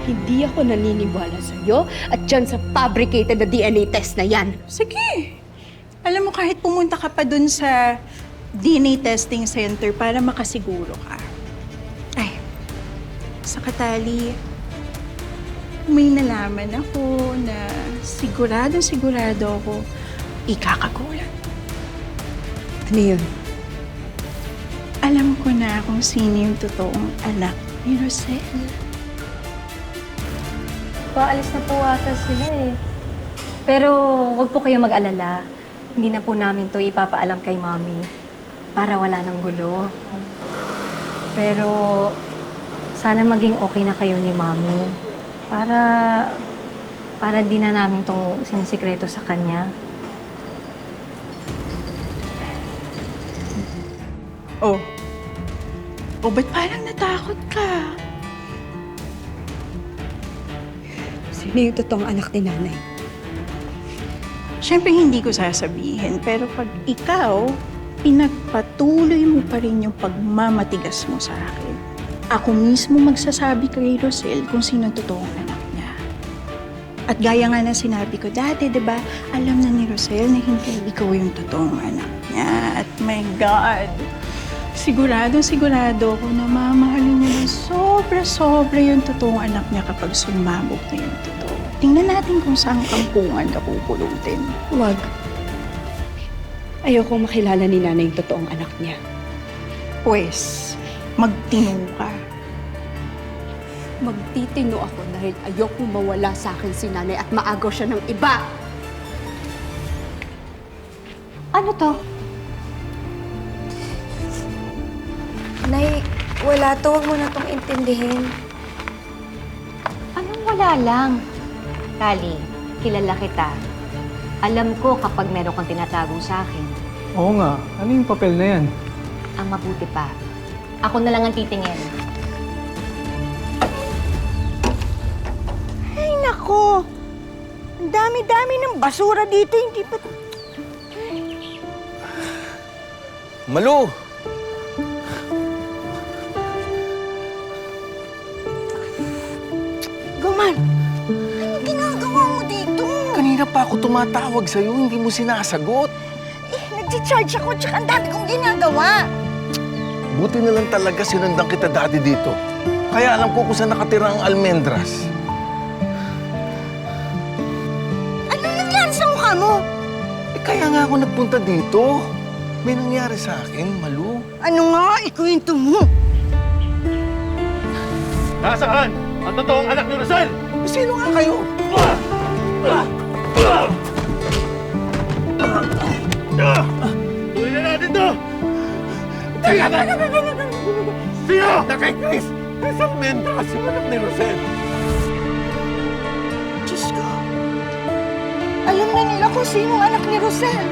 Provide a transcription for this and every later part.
Hindi ako naniniwala sa'yo at dyan sa fabricated na DNA test na yan. Sige. Alam mo, kahit pumunta ka pa dun sa DNA testing center para makasiguro ka. Ay, sa Katali, may nalaman ako na sigurado ako ikakagulat. Ano yun? Alam ko na kung sino yung totoong anak ni Rosel. Paalis na po ata sila eh. Pero huwag po kayo mag-alala. Hindi na po namin to ipapaalam kay Mami para wala ng gulo. Pero sana maging okay na kayo ni Mami para di na namin tong sinisikreto sa kanya. Oh. Oh, ba't parang natakot ka? Sino yung totoong anak ni nanay? Siyempre, hindi ko sasabihin. Pero pag ikaw, pinagpatuloy mo pa rin yung pagmamatigas mo sa akin, ako mismo magsasabi kay Rosel kung sino ang totoong anak niya. At gaya nga na sinabi ko dati, di ba, alam na ni Rosel na hindi ikaw yung totoong anak niya. At my God, sigurado ako na mamahalin niya ng sobra yung totoong anak niya kapag sumabog na yung totoo. Tingnan natin kung saan kampungan ka pupulutin. Huwag. Ayokong makilala ni nanay yung totoong anak niya. Pwes, magtino ka. Magtitino ako dahil ayokong mawala sa akin si nanay at maagaw siya ng iba. Ano to? Nay, wala to. Huwag mo na itong intindihin. Anong wala lang? Tali, kilala kita. Alam ko kapag meron kang tinatago sa akin. Oo nga. Ano yung papel na yan? Ang mabuti pa, ako na lang ang titingin. Ay, nako. Ang dami-dami ng basura dito. Hindi pa... Malu! Guman, ano ginagawa mo dito? Kanina pa ako tumatawag sa'yo, hindi mo sinasagot. Eh, nag-charge ako tsaka ang dami kong ginagawa. Buti na lang talaga sinundan kita dati dito. Kaya alam ko kung saan nakatira ang almendras. Ano nangyari sa mukha mo? Eh kaya nga ako nagpunta dito. May nangyari sa akin, Malu. Ano nga? Ikuwento mo. Nasaan ang totoong anak ni Rosel? Sino nga kayo? Tuloy na natin to! Sino? Kay Chris! Chris Almendras, yung anak ni Rosel. Diyos ko. Alam na nila kung sino ang anak ni Rosel.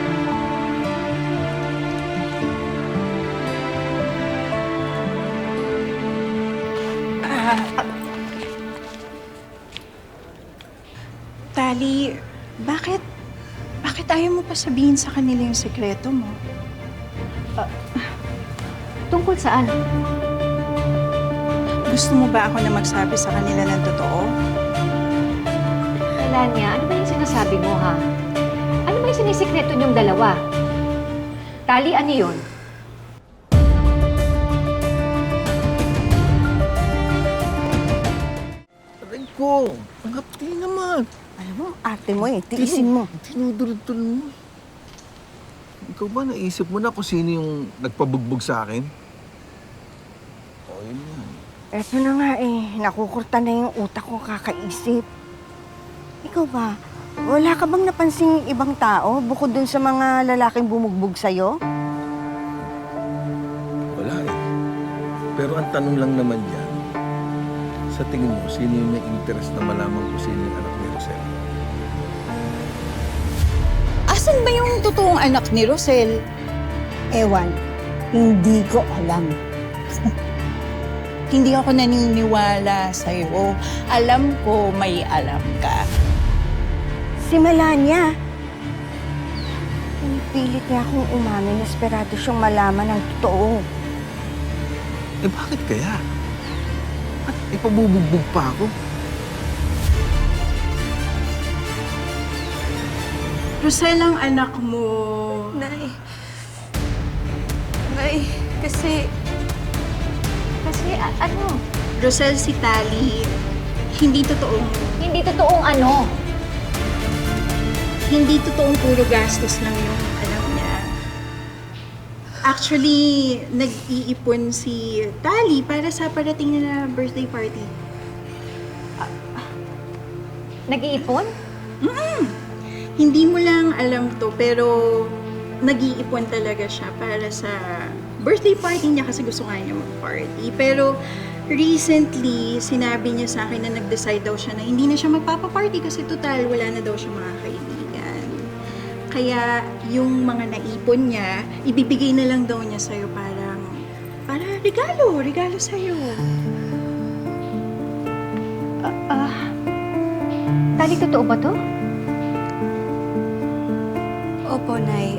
Tali, bakit ayaw mo pa sabihin sa kanila yung sekreto mo? Tungkol saan? Gusto mo ba ako na magsabi sa kanila ng totoo? Melania, ano ba yung sinasabi mo, ha? Ano ba yung sinisikreto niyong dalawa? Tali, ano yun? Aray ko, ang hapti naman. Alam mo, arte mo eh. Tiisin mo. Tinudurutol mo. Ikaw ba naisip mo na kung sino yung nagpabugbog sa akin? O, yun yan. Eto na nga eh. Nakukurta na yung utak ko kakaisip. Ikaw ba? Wala ka bang napansing ibang tao bukod dun sa mga lalaking bumugbog sa'yo? Wala eh. Pero ang tanong lang naman yan, sa tingin mo, sino yung may interest na malaman kung sino yung anak ni Rosel? Asan ba yung totoong anak ni Rosel? Ewan, hindi ko alam. Hindi ako naniniwala sa'yo. Alam ko may alam ka. Si Melania. Pinipilit niya akong umamin na esperado siyang malaman ng totoo. Eh bakit kaya? At ipabubugbog pa ako? Rosel ang anak mo. Nay. Nay, kasi ano? Rosel, si Tali, hindi totoong Hindi totoong ano? Hindi totoong puro gastos lang yung alam niya. Actually, nag-iipon si Tali para sa parating na birthday party. Nag-iipon? Hindi mo lang alam to, pero nag-iipon talaga siya para sa birthday party niya kasi gusto nga niya mag-party. Pero recently, sinabi niya sa akin na nag-decide daw siya na hindi na siya magpapaparty kasi total, wala na daw siya mga kaibigan. Kaya yung mga naipon niya, ibibigay na lang daw niya sa'yo para regalo sa'yo. Tali, totoo ba to? Opo, Nay.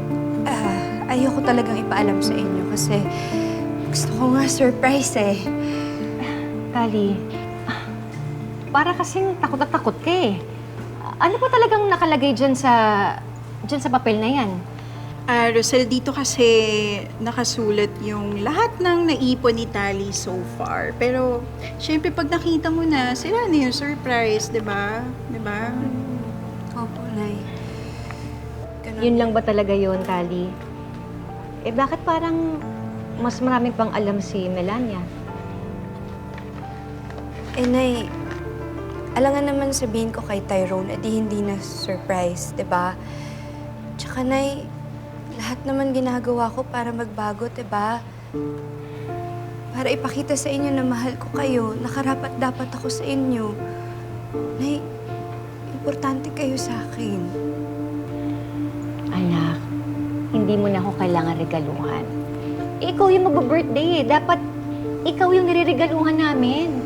Ayoko talagang ipaalam sa inyo kasi gusto ko nga surprise eh. Tali, para kasing takot na takot ka eh. Ano pa talagang nakalagay dyan sa papel na yan? Rosel, dito kasi nakasulat yung lahat ng naipon ni Tali so far. Pero, syempre, pag nakita mo na, sila na yung surprise, di ba? Di ba? Opo, Nay. Ganun. Yun lang ba talaga yun, Tali? Eh bakit parang mas marami pang alam si Melania? Nay, alangan naman sabihin ko kay Tyrone, hindi na surprise, di ba? Tsaka, Nay, lahat naman ginagawa ko para magbago, di ba? Para ipakita sa inyo na mahal ko kayo, nakarapat-dapat ako sa inyo. Nay, importante kayo sa akin. Anak, hindi mo na ako kailangan regaluhan. Ikaw yung mag-birthday eh. Dapat ikaw yung nireregaluhan namin.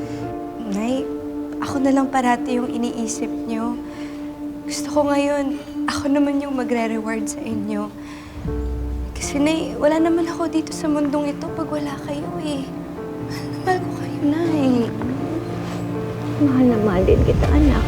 Nay, ako na lang parati yung iniisip niyo. Gusto ko ngayon, ako naman yung magre-reward sa inyo. Kasi, Nay, wala naman ako dito sa mundong ito pag wala kayo eh. Mahal ko kayo, Nay. Mahal na mahal din kita, anak.